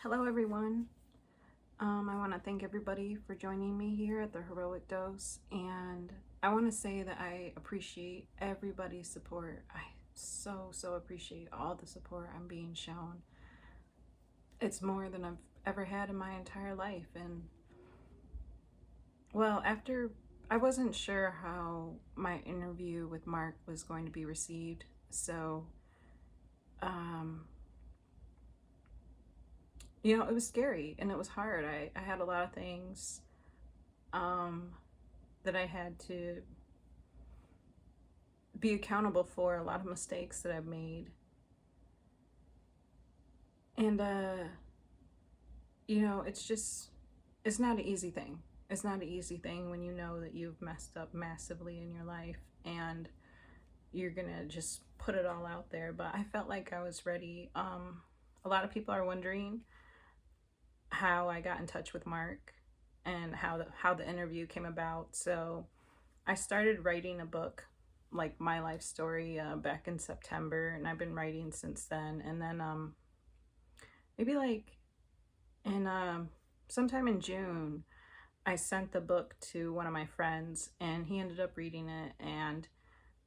Hello everyone. I want to thank everybody for joining me here at the Heroic Dose, and I want to say that I appreciate everybody's support. I so appreciate all the support I'm being shown. It's more than I've ever had in my entire life, and well, after I wasn't sure how my interview with Mark was going to be received, so um it was scary and it was hard. I had a lot of things um, that I had to be accountable for, a lot of mistakes that I've made. And, it's not an easy thing. It's not an easy thing when you know that you've messed up massively in your life and you're gonna just put it all out there. But I felt like I was ready. A lot of people are wondering how I got in touch with Mark and how the interview came about. So I started writing a book, like my life story, back in September, and I've been writing since then. And then maybe like in sometime in June, I sent the book to one of my friends, and he ended up reading it. And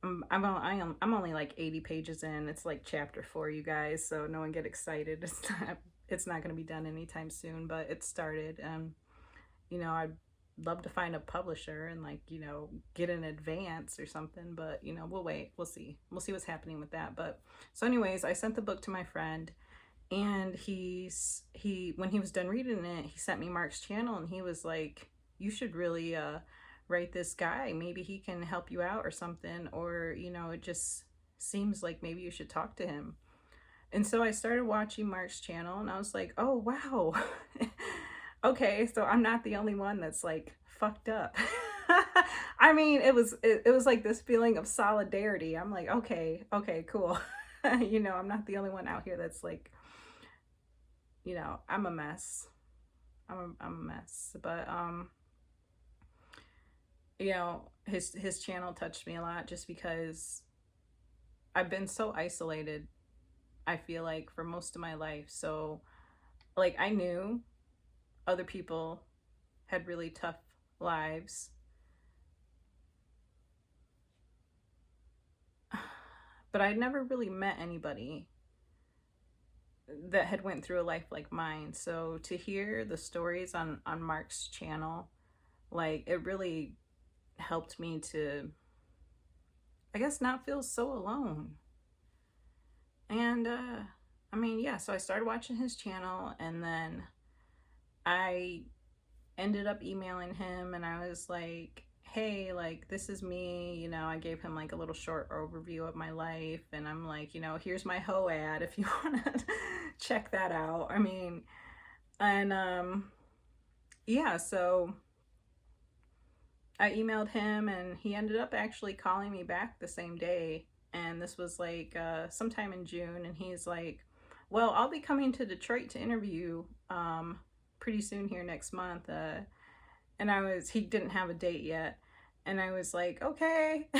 I'm only like 80 pages in. It's like chapter 4, you guys. So no one get excited. It's not going to be done anytime soon, but it started. I'd love to find a publisher and get an advance or something, but we'll wait. We'll see what's happening with that. But so anyways, I sent the book to my friend, and he when he was done reading it, he sent me Mark's channel, and he was like, you should really write this guy. Maybe he can help you out or something, or it just seems like maybe you should talk to him. And so I started watching Mark's channel, and I was like, oh wow. Okay, so I'm not the only one that's like fucked up. I mean, it was like this feeling of solidarity. I'm like, okay, cool. I'm not the only one out here that's like, I'm a mess. I'm a mess. But his channel touched me a lot just because I've been so isolated, I feel like, for most of my life. So like I knew other people had really tough lives, but I'd never really met anybody that had went through a life like mine. So to hear the stories on Mark's channel, like, it really helped me to, I guess, not feel so alone. And I mean, yeah, so I started watching his channel, and then I ended up emailing him, and I was like, hey, like, this is me. I gave him like a little short overview of my life, and I'm like, here's my hoe ad if you want to check that out. I mean, and yeah, so I emailed him, and he ended up actually calling me back the same day. And this was like sometime in June, and he's like, well, I'll be coming to Detroit to interview pretty soon here next month. And he didn't have a date yet. And I was like, okay.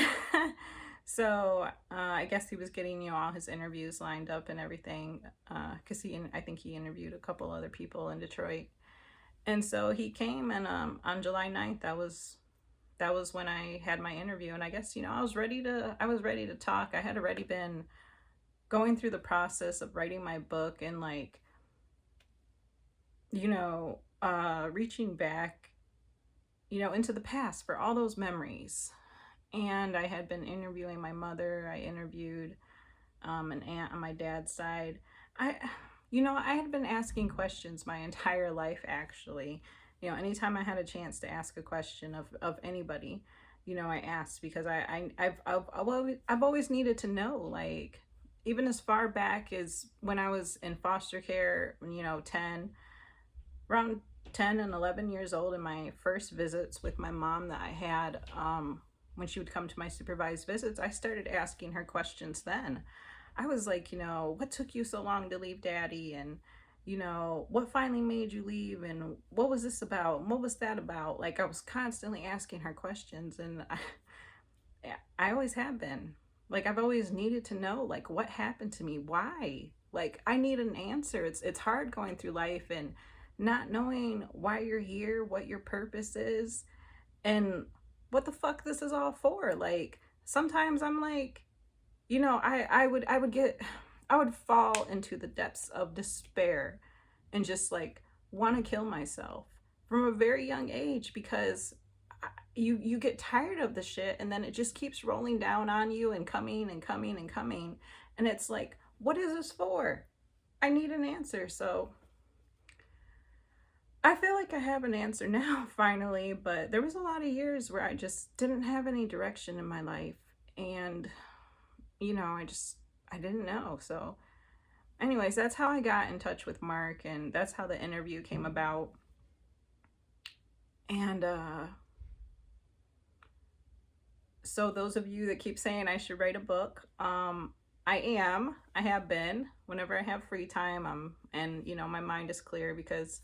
So I guess he was getting, all his interviews lined up and everything. Because I think he interviewed a couple other people in Detroit. And so he came, and on July 9th, that was when I had my interview. And I guess, I was ready to talk. I had already been going through the process of writing my book, and like, reaching back, into the past for all those memories. And I had been interviewing my mother. I interviewed an aunt on my dad's side. I had been asking questions my entire life, actually. Anytime I had a chance to ask a question of anybody, I asked, because I've always needed to know, like, even as far back as when I was in foster care, around 10 and 11 years old, in my first visits with my mom that I had, when she would come to my supervised visits, I started asking her questions then. I was like, what took you so long to leave daddy? And, what finally made you leave? And what was this about? And what was that about? Like, I was constantly asking her questions, and I always have been. Like, I've always needed to know, like, what happened to me? Why? Like, I need an answer. It's hard going through life and not knowing why you're here, what your purpose is, and what the fuck this is all for. Like, sometimes I'm like, I would fall into the depths of despair and just like want to kill myself from a very young age, because you get tired of the shit, and then it just keeps rolling down on you and coming and coming and coming, and it's like, what is this for? I need an answer. So I feel like I have an answer now finally, but there was a lot of years where I just didn't have any direction in my life, and I didn't know. So anyways, that's how I got in touch with Mark, and that's how the interview came about. And so those of you that keep saying I should write a book, I have been. Whenever I have free time, and my mind is clear, because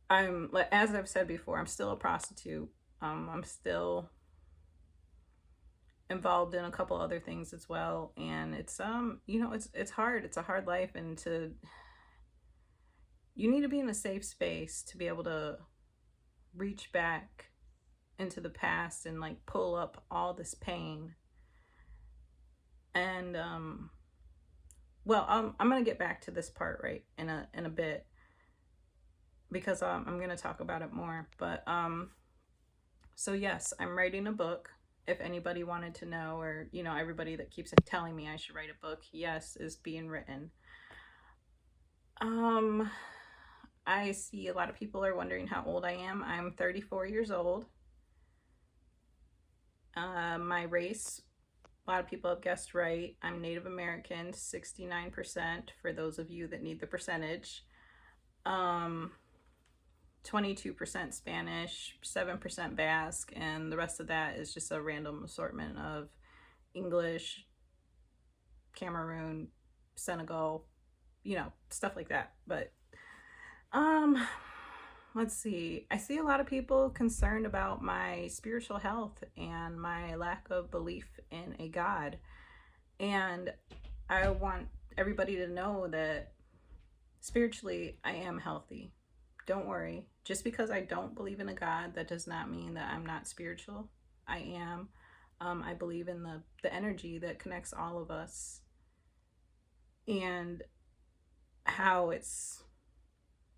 as I've said before, I'm still a prostitute. I'm still involved in a couple other things as well, and it's hard. It's a hard life, and you need to be in a safe space to be able to reach back into the past and like pull up all this pain. And I'm gonna get back to this part right in a bit, because I'm gonna talk about it more. But so yes, I'm writing a book. If anybody wanted to know, or everybody that keeps telling me I should write a book, yes, is being written. I see a lot of people are wondering how old I am. I'm 34 years old. My race, a lot of people have guessed right. I'm Native American, 69%, for those of you that need the percentage. 22% Spanish, 7% Basque, and the rest of that is just a random assortment of English, Cameroon, Senegal, stuff like that. But let's see. I see a lot of people concerned about my spiritual health and my lack of belief in a God. And I want everybody to know that spiritually, I am healthy. Don't worry. Just because I don't believe in a God, that does not mean that I'm not spiritual. I am. I believe in the energy that connects all of us, and how it's,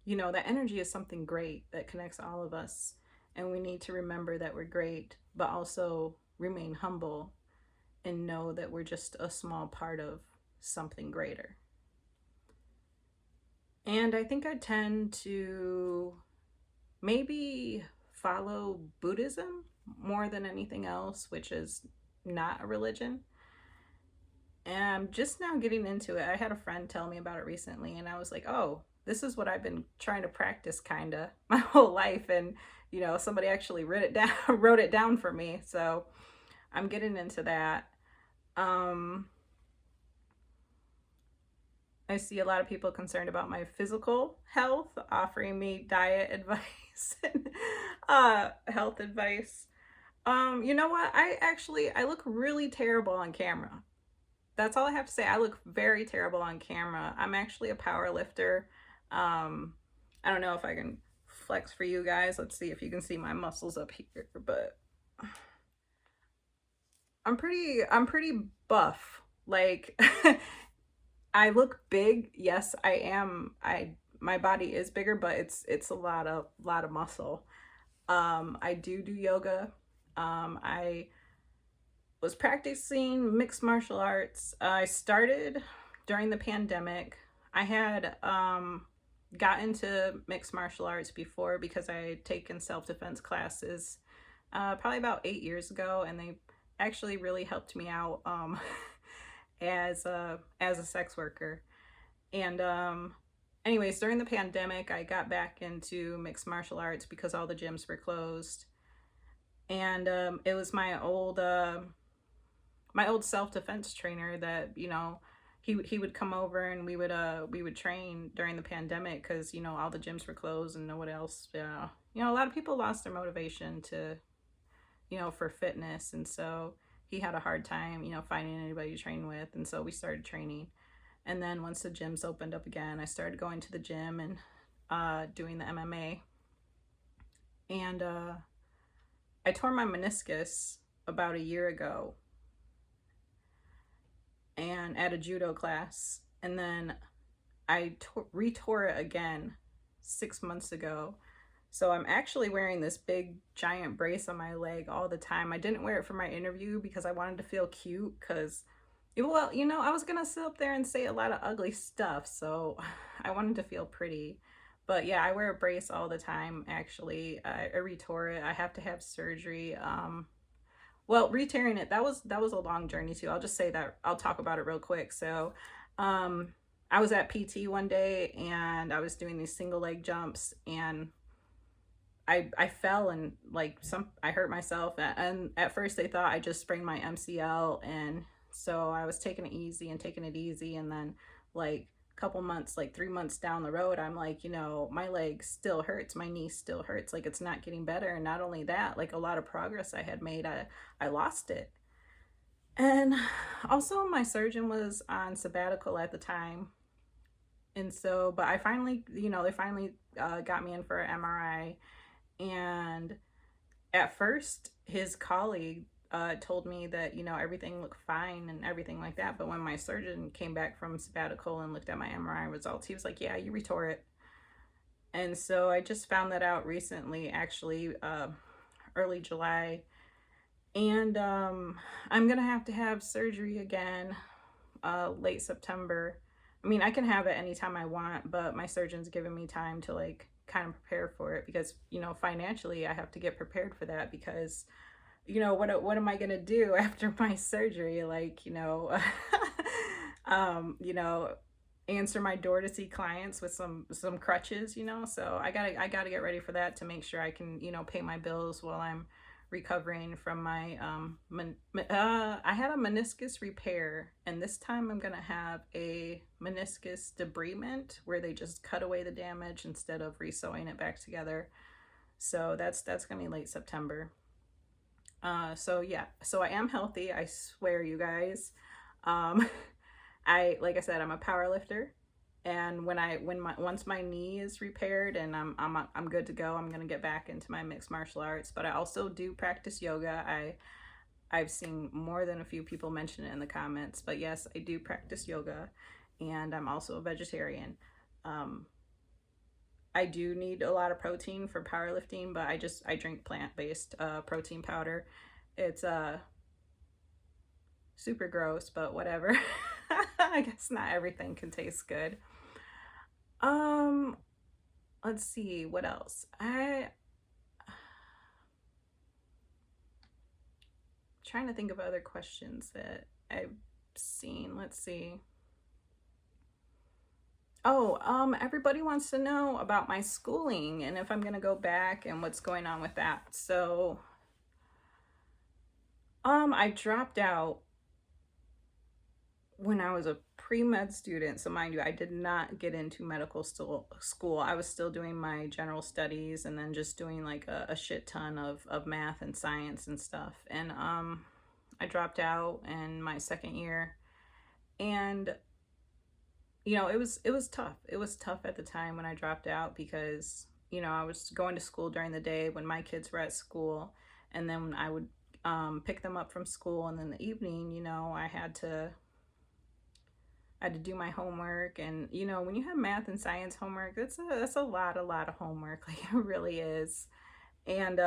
that energy is something great that connects all of us. And we need to remember that we're great, but also remain humble and know that we're just a small part of something greater. And I think I tend to maybe follow Buddhism more than anything else, which is not a religion. And I'm just now getting into it. I had a friend tell me about it recently, and I was like, oh, this is what I've been trying to practice kind of my whole life. And, somebody actually wrote it down for me. So I'm getting into that. I see a lot of people concerned about my physical health, offering me diet advice and health advice. You know what? I look really terrible on camera. That's all I have to say. I look very terrible on camera. I'm actually a power lifter. I don't know if I can flex for you guys. Let's see if you can see my muscles up here, but I'm pretty buff. Like I look big. Yes, I am. My body is bigger, but it's a lot of muscle. I do yoga. I was practicing mixed martial arts. I started during the pandemic. I had got into mixed martial arts before, because I had taken self-defense classes probably about 8 years ago, and they actually really helped me out as a sex worker. And anyways, during the pandemic, I got back into mixed martial arts because all the gyms were closed. And it was my old self-defense trainer that, he would come over, and we would train during the pandemic, because all the gyms were closed and no one else, a lot of people lost their motivation to, for fitness. And so he had a hard time, finding anybody to train with, and so we started training. And then once the gyms opened up again, I started going to the gym and doing the MMA. And I tore my meniscus about a year ago and at a judo class. And then I retore it again 6 months ago. So I'm actually wearing this big giant brace on my leg all the time. I didn't wear it for my interview because I wanted to feel cute because, well, I was going to sit up there and say a lot of ugly stuff. So I wanted to feel pretty. But yeah, I wear a brace all the time, actually. I retore it. I have to have surgery. Well, re-tearing it, that was a long journey too. I'll just say that. I'll talk about it real quick. So um, I was at PT one day and I was doing these single leg jumps, and I fell and like I hurt myself, and at first they thought I just sprained my MCL, and so I was taking it easy, and then like a couple months, like 3 months down the road, I'm like, my leg still hurts, my knee still hurts, like it's not getting better. And not only that, like a lot of progress I had made, I lost it. And also my surgeon was on sabbatical at the time, and so but I finally, they finally got me in for an MRI. And at first, his colleague told me that, everything looked fine and everything like that. But when my surgeon came back from sabbatical and looked at my MRI results, he was like, yeah, you retore it. And so I just found that out recently, actually, early July. And I'm going to have surgery again late September. I mean, I can have it anytime I want, but my surgeon's giving me time to like kind of prepare for it because, financially I have to get prepared for that because, what am I going to do after my surgery? Like, um, you know, answer my door to see clients with some crutches, so I gotta get ready for that to make sure I can, pay my bills while I'm recovering from my I had a meniscus repair, and this time I'm gonna have a meniscus debridement where they just cut away the damage instead of resewing it back together. So that's gonna be late September. So yeah, so I am healthy, I swear, you guys. um I, like I said, I'm a power lifter, and once my knee is repaired and I'm good to go, I'm gonna get back into my mixed martial arts. But I also do practice yoga. I've seen more than a few people mention it in the comments, but yes, I do practice yoga, and I'm also a vegetarian. Um, I do need a lot of protein for powerlifting, but I drink plant-based protein powder. It's super gross, but whatever. I guess not everything can taste good. Um, let's see what else. I trying to think of other questions that I've seen. Let's see. Oh, everybody wants to know about my schooling and if I'm gonna go back and what's going on with that. So, I dropped out when I was a pre-med student. So mind you, I did not get into medical school. I was still doing my general studies and then just doing like a shit ton of math and science and stuff. And I dropped out in my second year, and it was tough. It was tough at the time when I dropped out because, I was going to school during the day when my kids were at school, and then I would pick them up from school, and then the evening, I had to do my homework. And when you have math and science homework, that's a lot of homework. Like, it really is. And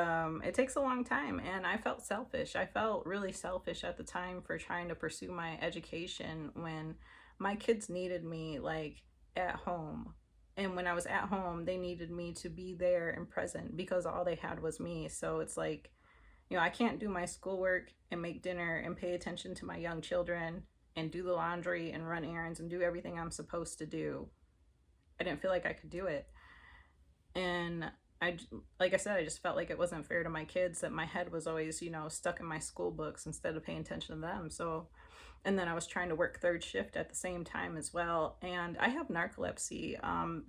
it takes a long time, and I felt selfish. I felt really selfish at the time for trying to pursue my education when my kids needed me like at home. And when I was at home, they needed me to be there and present because all they had was me. So it's like, I can't do my schoolwork and make dinner and pay attention to my young children and do the laundry and run errands and do everything I'm supposed to do. I didn't feel like I could do it. And like I said, I just felt like it wasn't fair to my kids that my head was always, stuck in my school books instead of paying attention to them. So, and then I was trying to work third shift at the same time as well. And I have narcolepsy.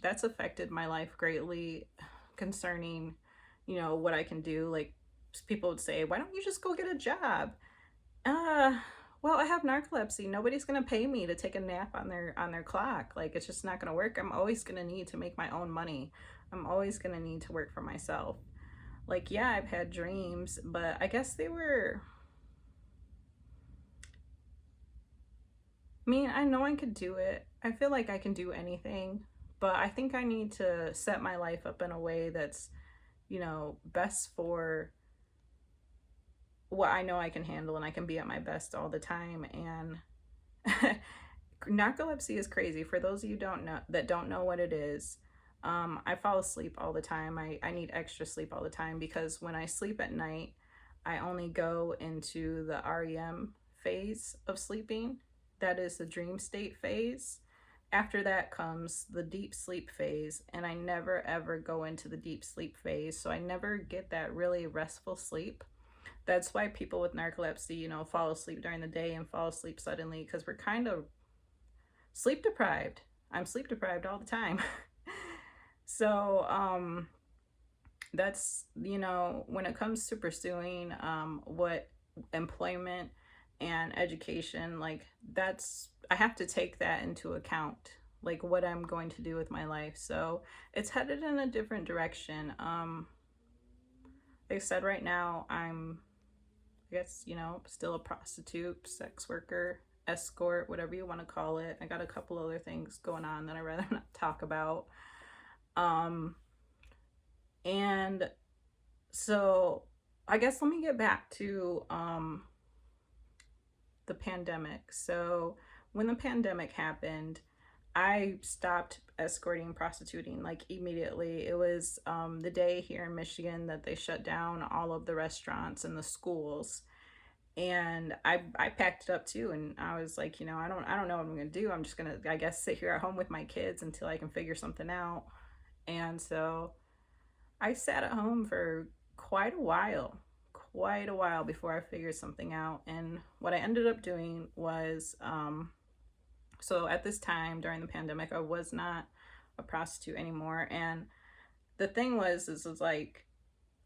That's affected my life greatly concerning, what I can do. Like, people would say, why don't you just go get a job? Uh, Well, I have narcolepsy. Nobody's gonna pay me to take a nap on their clock. Like, it's just not gonna work. I'm always gonna need to make my own money. I'm always gonna need to work for myself. Like, yeah, I've had dreams, but I guess they were, I mean, I know I could do it. I feel like I can do anything, but I think I need to set my life up in a way that's, best for what I know I can handle, and I can be at my best all the time. And narcolepsy is crazy. For those of you don't know what it is, I fall asleep all the time. I need extra sleep all the time because when I sleep at night, I only go into the REM phase of sleeping. That is the dream state phase. After that comes the deep sleep phase, and I never ever go into the deep sleep phase, so I never get that really restful sleep. That's why people with narcolepsy, fall asleep during the day and fall asleep suddenly, because we're kind of sleep deprived. I'm sleep deprived all the time. So, that's, when it comes to pursuing what employment and education, like, I have to take that into account, like what I'm going to do with my life. So it's headed in a different direction. Like I said, right now I guess, still a prostitute, sex worker, escort, whatever you want to call it. I got a couple other things going on that I'd rather not talk about. And so I guess let me get back to the pandemic. So when the pandemic happened, I stopped escorting and prostituting like immediately. It was the day here in Michigan that they shut down all of the restaurants and the schools. And I packed it up too, and I was like, I don't know what I'm gonna do. I'm just gonna, I guess, sit here at home with my kids until I can figure something out. And so I sat at home for quite a while before I figured something out. And what I ended up doing was, so at this time during the pandemic, I was not a prostitute anymore. And the thing was like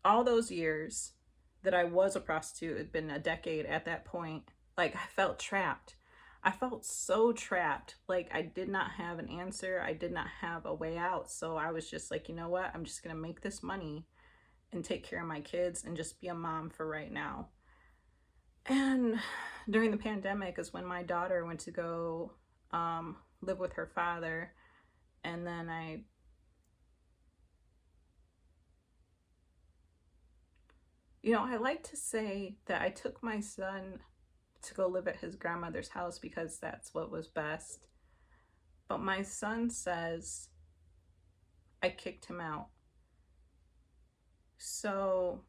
all those years that I was a prostitute, it'd been a decade at that point, like I felt trapped. I felt so trapped. Like I did not have an answer. I did not have a way out. So I was just like, you know what? I'm just going to make this money and take care of my kids and just be a mom for right now. And during the pandemic is when my daughter went to go live with her father. And then I like to say that I took my son to go live at his grandmother's house because that's what was best. But my son says I kicked him out. So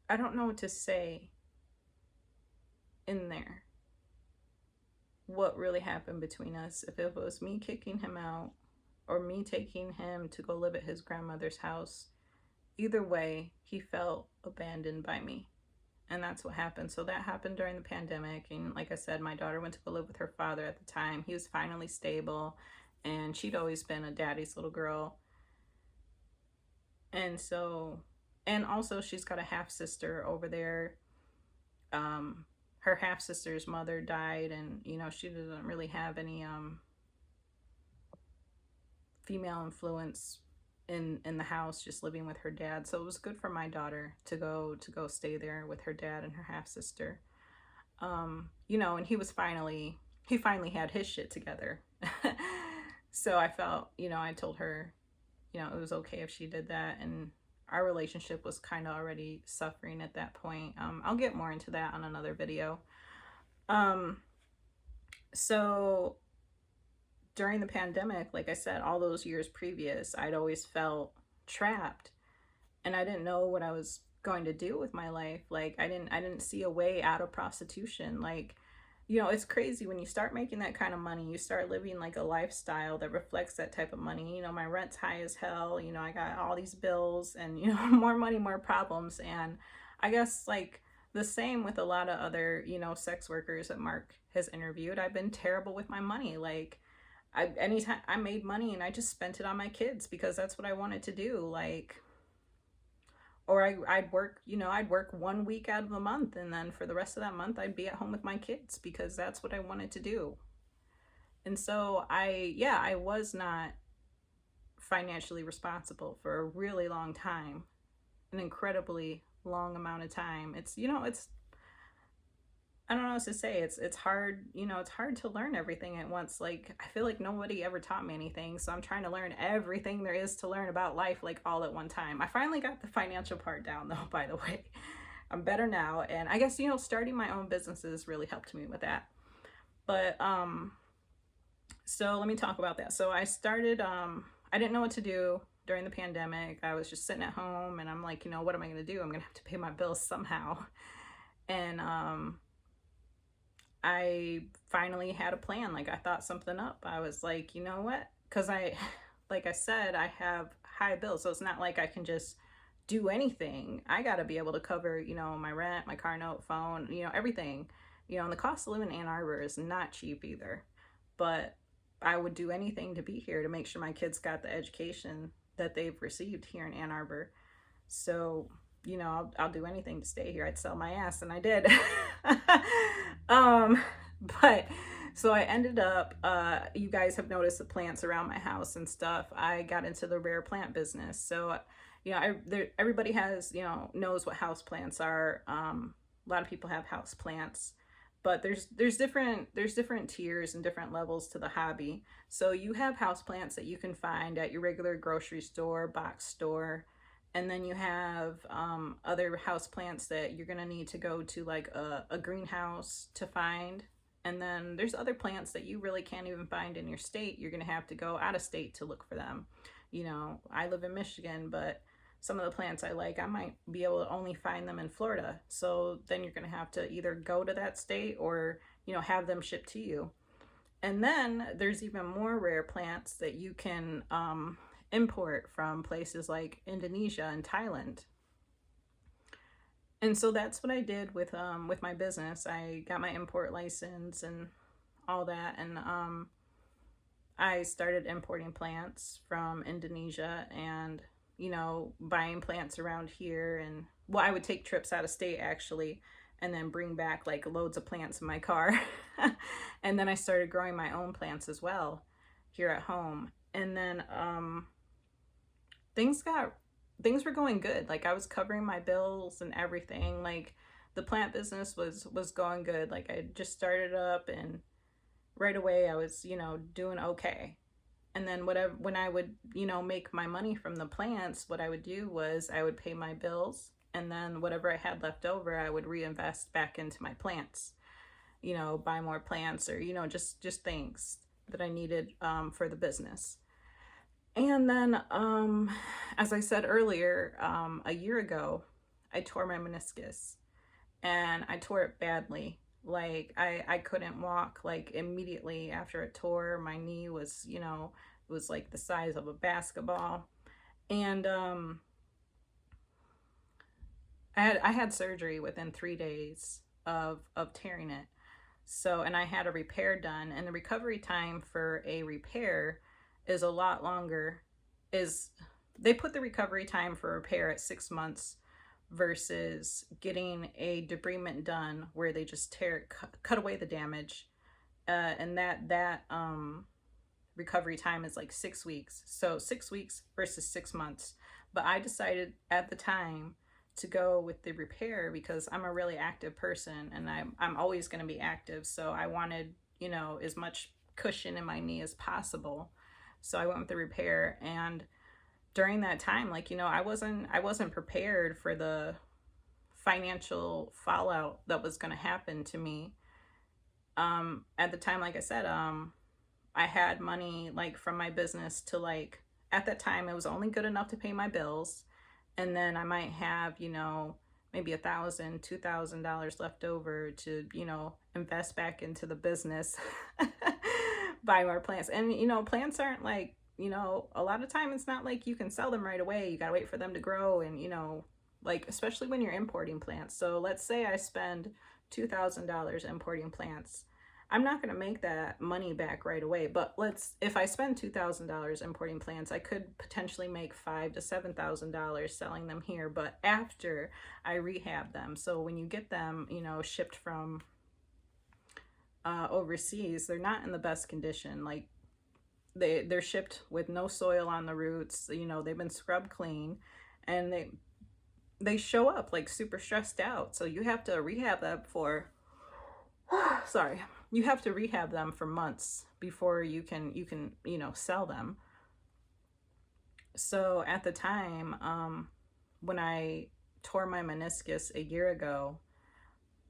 I don't know what to say in there. What really happened between us, if it was me kicking him out or me taking him to go live at his grandmother's house. Either way, he felt abandoned by me. And that's what happened. So that happened during the pandemic. And like I said, my daughter went to go live with her father at the time. He was finally stable. And she'd always been a daddy's little girl. And so, and also she's got a half sister over there. Her half sister's mother died, and she doesn't really have any female influence in the house, just living with her dad. So it was good for my daughter to go stay there with her dad and her half sister. And he finally had his shit together. So I felt, I told her, it was okay if she did that, and our relationship was kind of already suffering at that point. I'll get more into that on another video. So during the pandemic, like I said, all those years previous, I'd always felt trapped, and I didn't know what I was going to do with my life. Like I didn't see a way out of prostitution. Like, it's crazy when you start making that kind of money, you start living like a lifestyle that reflects that type of money. My rent's high as hell. I got all these bills and, more money, more problems. And I guess like the same with a lot of other, sex workers that Mark has interviewed. I've been terrible with my money. Like anytime I made money and I just spent it on my kids because that's what I wanted to do. Like Or I'd work, I'd work 1 week out of the month, and then for the rest of that month I'd be at home with my kids because that's what I wanted to do. And so I was not financially responsible for a really long time, an incredibly long amount of time. It's I don't know what to say. It's hard, it's hard to learn everything at once. Like I feel like nobody ever taught me anything, so I'm trying to learn everything there is to learn about life like all at one time. I finally got the financial part down though, by the way. I'm better now, and I guess starting my own businesses really helped me with that. But so let me talk about that. So I started I didn't know what to do during the pandemic. I was just sitting at home and I'm like, what am I going to do? I'm going to have to pay my bills somehow. And I finally had a plan. Like I thought something up. I was like, you know what? Because like I said, I have high bills. So it's not like I can just do anything. I got to be able to cover, my rent, my car note, phone, everything. And the cost of living in Ann Arbor is not cheap either. But I would do anything to be here to make sure my kids got the education that they've received here in Ann Arbor. So, I'll do anything to stay here. I'd sell my ass, and I did. But so I ended up, you guys have noticed the plants around my house and stuff. I got into the rare plant business. So, everybody has, knows what house plants are. A lot of people have house plants, but there's different tiers and different levels to the hobby. So you have house plants that you can find at your regular grocery store, box store. And then you have other house plants that you're gonna need to go to like a greenhouse to find. And then there's other plants that you really can't even find in your state. You're gonna have to go out of state to look for them. I live in Michigan, but some of the plants I like, I might be able to only find them in Florida. So then you're gonna have to either go to that state or, have them shipped to you. And then there's even more rare plants that you can import from places like Indonesia and Thailand. And so that's what I did with my business. I got my import license and all that, and I started importing plants from Indonesia and buying plants around here. And well, I would take trips out of state actually, and then bring back like loads of plants in my car. And then I started growing my own plants as well here at home. And then things were going good. Like I was covering my bills and everything. Like the plant business was going good. Like I just started up, and right away I was doing okay. And then when I would make my money from the plants, what I would do was I would pay my bills, and then whatever I had left over I would reinvest back into my plants, buy more plants, or just things that I needed for the business. And then, as I said earlier, a year ago, I tore my meniscus, and I tore it badly. Like I couldn't walk like immediately after it tore. My knee was, it was like the size of a basketball. And I had surgery within 3 days of tearing it. So, and I had a repair done, and the recovery time for a repair is a lot longer. They put the recovery time for repair at 6 months versus getting a debridement done where they just cut away the damage, and that recovery time is like 6 weeks. So 6 weeks versus 6 months. But I decided at the time to go with the repair because I'm a really active person, and I'm always going to be active. So I wanted as much cushion in my knee as possible. So I went with the repair, and during that time, like, I wasn't prepared for the financial fallout that was going to happen to me. At the time, like I said, I had money like from my business to like, at that time, it was only good enough to pay my bills. And then I might have, maybe $1,000, $2,000 left over to, invest back into the business, buy more plants. And, plants aren't like, a lot of time it's not like you can sell them right away. You got to wait for them to grow, and, like, especially when you're importing plants. So let's say I spend $2,000 importing plants. I'm not going to make that money back right away. But if I spend $2,000 importing plants, I could potentially make $5,000 to $7,000 selling them here. But after I rehab them, so when you get them, shipped from overseas, they're not in the best condition. Like they're shipped with no soil on the roots. They've been scrubbed clean, and they show up like super stressed out. So you have to rehab them for sorry, you have to rehab them for months before you can sell them. So at the time, when I tore my meniscus a year ago,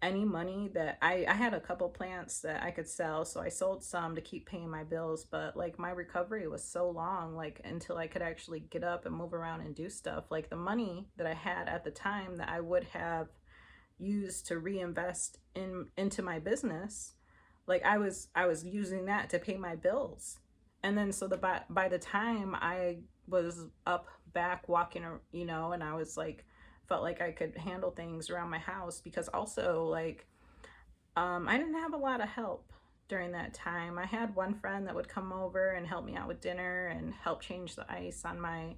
any money that I had a couple plants that I could sell, so I sold some to keep paying my bills, but like my recovery was so long, like until I could actually get up and move around and do stuff. Like the money that I had at the time that I would have used to reinvest into my business, like I was using that to pay my bills. And then so by the time I was up back walking, and I was like felt like I could handle things around my house, because also like I didn't have a lot of help during that time. I had one friend that would come over and help me out with dinner and help change the ice on my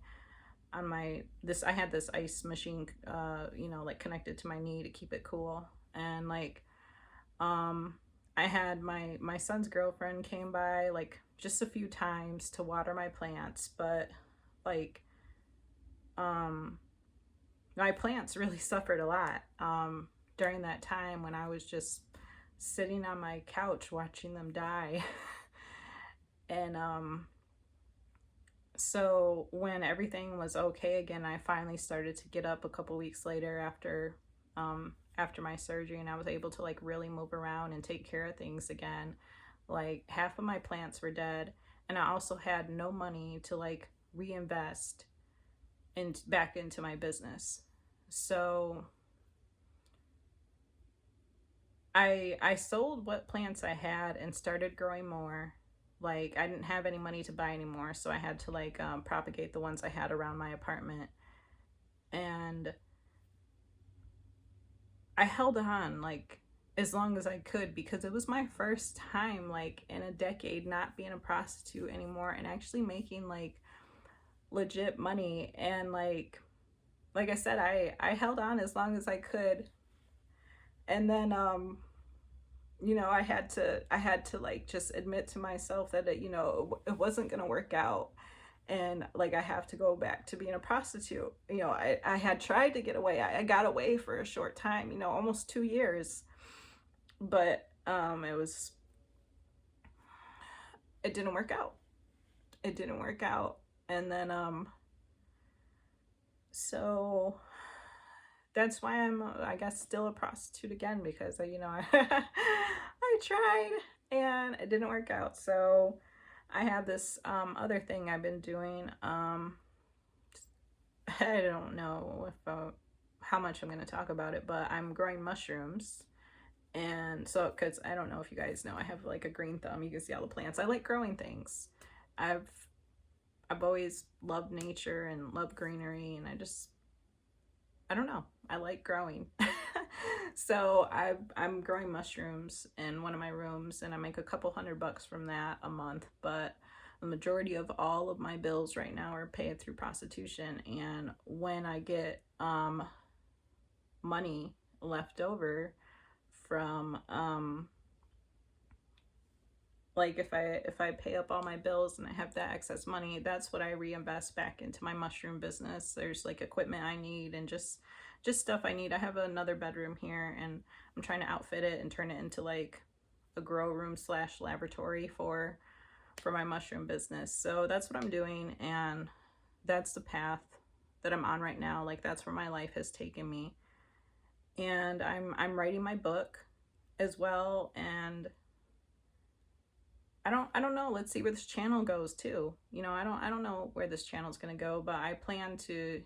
this I had this ice machine like connected to my knee to keep it cool. And like I had my son's girlfriend came by like just a few times to water my plants, but like my plants really suffered a lot during that time when I was just sitting on my couch watching them die. And so when everything was okay again, I finally started to get up a couple weeks later after my surgery, and I was able to like really move around and take care of things again. Like half of my plants were dead, and I also had no money to like reinvest back into my business. So I sold what plants I had and started growing more. Like I didn't have any money to buy anymore, so I had to like propagate the ones I had around my apartment. And I held on like as long as I could, because it was my first time like in a decade not being a prostitute anymore and actually making like legit money. And like I said, I held on as long as I could. And then I had to like just admit to myself that it wasn't going to work out, and like I have to go back to being a prostitute. I had tried to get away. I got away for a short time, almost 2 years, but it didn't work out. It didn't work out. And then so that's why I'm, I guess, still a prostitute again, because I tried and it didn't work out. So I have this other thing I've been doing. I don't know if how much I'm going to talk about it, but I'm growing mushrooms. And so, because I don't know if you guys know, I have like a green thumb. You can see all the plants. I like growing things. I've I've always loved nature and loved greenery, and I don't know. I like growing. So I'm growing mushrooms in one of my rooms, and I make a couple $100 from that a month. But the majority of all of my bills right now are paid through prostitution. And when I get money left over from like if I pay up all my bills and I have that excess money, that's what I reinvest back into my mushroom business. There's like equipment I need and just stuff I need. I have another bedroom here, and I'm trying to outfit it and turn it into like a grow room slash laboratory for my mushroom business. So that's what I'm doing, and that's the path that I'm on right now. Like that's where my life has taken me. And I'm writing my book as well, and I don't know. Let's see where this channel goes too. I don't know where this channel is going to go, but I plan to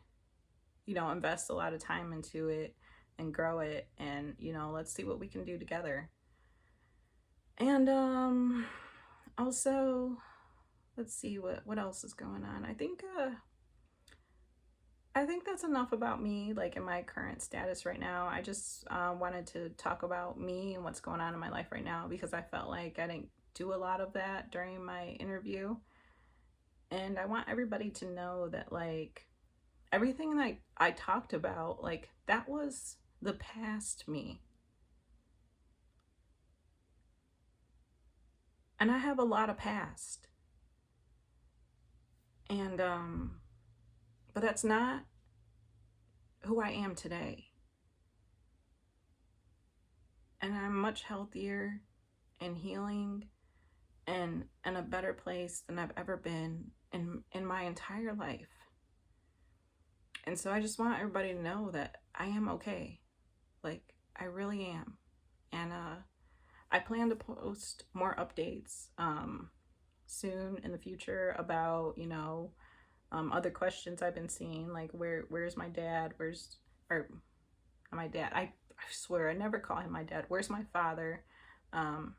invest a lot of time into it and grow it, and let's see what we can do together. And also let's see what else is going on. I think I think that's enough about me, like in my current status right now. I just wanted to talk about me and what's going on in my life right now because I felt like I didn't do a lot of that during my interview. And I want everybody to know that, like, everything that I talked about, like, that was the past me. And I have a lot of past. And, but that's not who I am today. And I'm much healthier and healing and in a better place than I've ever been in my entire life. And so I just want everybody to know that I am okay. Like, I really am. And I plan to post more updates soon in the future about, other questions I've been seeing, like where's my dad? Or my dad? I swear I never call him my dad. Where's my father? Um,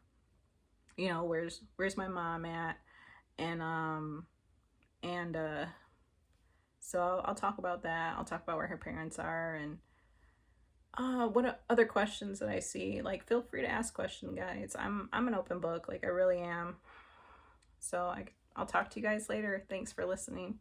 where's my mom at? And so I'll talk about that. I'll talk about where her parents are and what other questions that I see. Like, feel free to ask questions, guys. I'm an open book, like I really am. So I'll talk to you guys later. Thanks for listening.